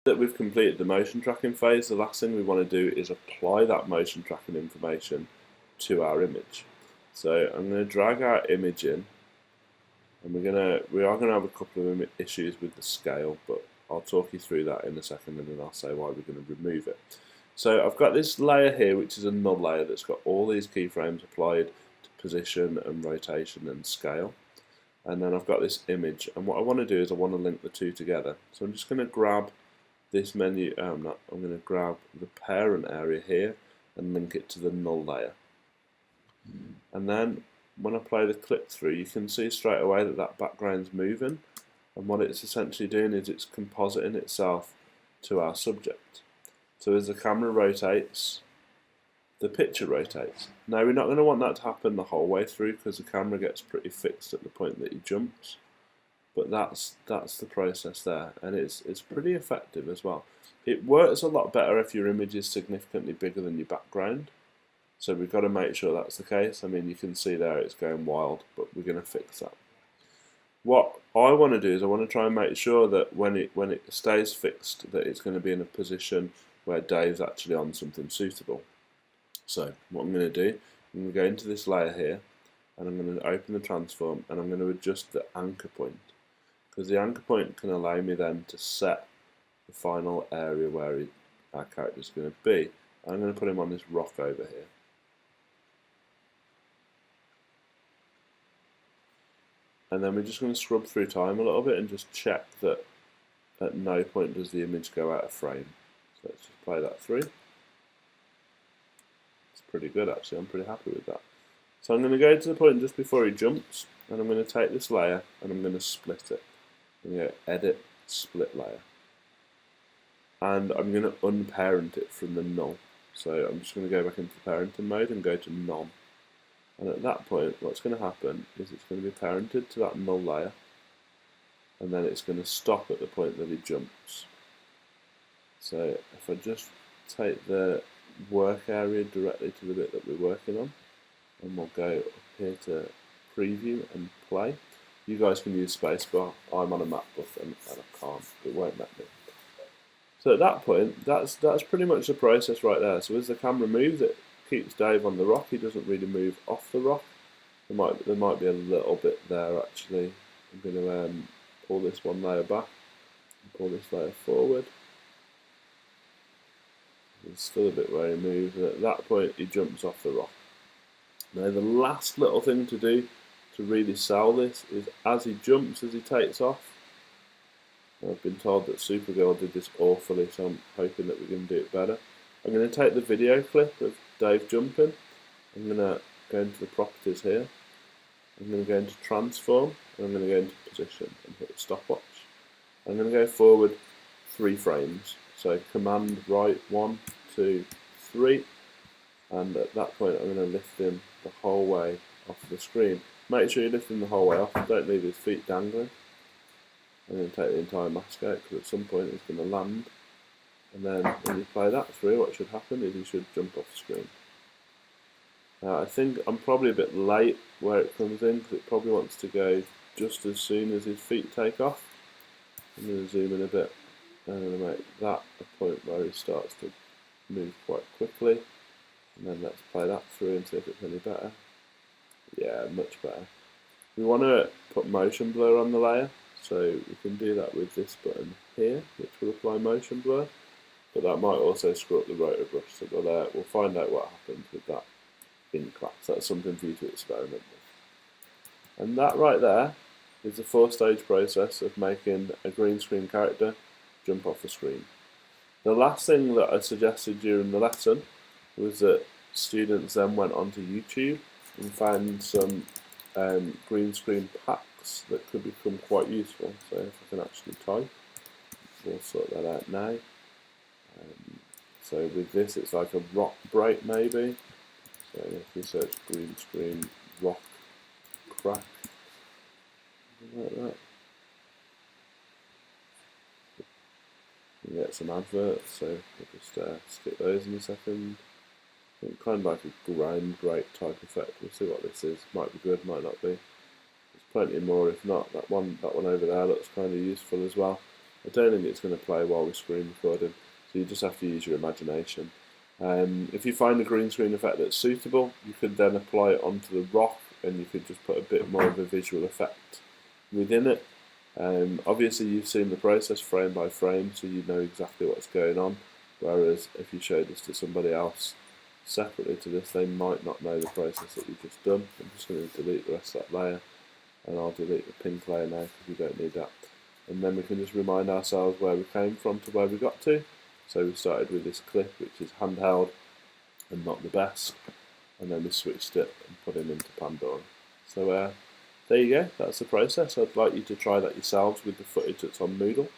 That we've completed the motion tracking phase, the last thing we want to do is apply that motion tracking information to our image. So I'm going to drag our image in, and we are going to have a couple of issues with the scale, but I'll talk you through that in a second, and then I'll say why we're going to remove it. So I've got this layer here, which is a null layer that's got all these keyframes applied to position and rotation and scale. And then I've got this image, and what I want to do is I want to link the two together. So I'm just going to grab this menu, I'm going to grab the parent area here and link it to the null layer. And then when I play the clip through, you can see straight away that that background's moving, and what it's essentially doing is it's compositing itself to our subject. So as the camera rotates, the picture rotates. Now we're not going to want that to happen the whole way through, because the camera gets pretty fixed at the point that he jumps. But that's the process there, and it's pretty effective as well. It works a lot better if your image is significantly bigger than your background. So we've got to make sure that's the case. I mean, you can see there it's going wild, but we're going to fix that. What I want to do is I want to try and make sure that when it stays fixed, that it's going to be in a position where Dave's actually on something suitable. So what I'm going to do, I'm going to go into this layer here, and I'm going to open the transform, and I'm going to adjust the anchor point, because the anchor point can allow me then to set the final area where our character is going to be. I'm going to put him on this rock over here. And then we're just going to scrub through time a little bit and just check that at no point does the image go out of frame. So let's just play that through. It's pretty good actually, I'm pretty happy with that. So I'm going to go to the point just before he jumps, and I'm going to take this layer and I'm going to split it. I'm going to go edit, split layer. And I'm going to unparent it from the null. So I'm just going to go back into parenting mode and go to none. And at that point, what's going to happen is it's going to be parented to that null layer, and then it's going to stop at the point that he jumps. So if I just take the work area directly to the bit that we're working on, and we'll go up here to preview and play. You guys can use spacebar. I'm on a MacBook and I can't. It won't let me. So at that point, that's pretty much the process right there. So as the camera moves, it keeps Dave on the rock. He doesn't really move off the rock. There might be a little bit there actually. I'm going to pull this one layer back and pull this layer forward. There's still a bit where he moves, and at that point he jumps off the rock. Now the last little thing to do to really sell this is as he jumps, as he takes off. I've been told that Supergirl did this awfully, so I'm hoping that we can do it better. I'm going to take the video clip of Dave jumping. I'm going to go into the properties here. I'm going to go into transform, and I'm going to go into position and hit stopwatch. I'm going to go forward 3 frames. So command right 1, 2, 3, and at that point I'm going to lift him the whole way off the screen. Make sure you lift him the whole way off, don't leave his feet dangling. I'm going to take the entire mask out, because at some point it's going to land. And then when you play that through, what should happen is he should jump off the screen. I think I'm probably a bit late where it comes in, because it probably wants to go just as soon as his feet take off. I'm going to zoom in a bit, and I'm going to make that a point where he starts to move quite quickly. And then let's play that through and see if it's any better. Yeah, much better. We want to put motion blur on the layer, so we can do that with this button here, which will apply motion blur, but that might also screw up the rotor brush, so we'll find out what happens with that in class. That's something for you to experiment with. And that right there is the 4-stage process of making a green screen character jump off the screen. The last thing that I suggested during the lesson was that students then went onto YouTube and found some green screen packs that could become quite useful. So if I can actually type, we'll sort that out now. So with this, it's like a rock break maybe. So if we search green screen rock crack, something like that, you get some adverts. So we'll just skip those in a second. Kind of like a grind break type effect. We'll see what this is. Might be good, might not be. There's plenty more. If not, that one over there looks kind of useful as well. I don't think it's going to play while we're screen recording, so you just have to use your imagination. If you find a green screen effect that's suitable, you could then apply it onto the rock, and you could just put a bit more of a visual effect within it. Obviously you've seen the process frame by frame, so you know exactly what's going on, whereas if you show this to somebody else separately to this, they might not know the process that you've just done. I'm just going to delete the rest of that layer, and I'll delete the pink layer now because we don't need that. And then we can just remind ourselves where we came from to where we got to. So we started with this clip, which is handheld and not the best, and then we switched it and put him into Pandora. So there you go, that's the process. I'd like you to try that yourselves with the footage that's on Moodle.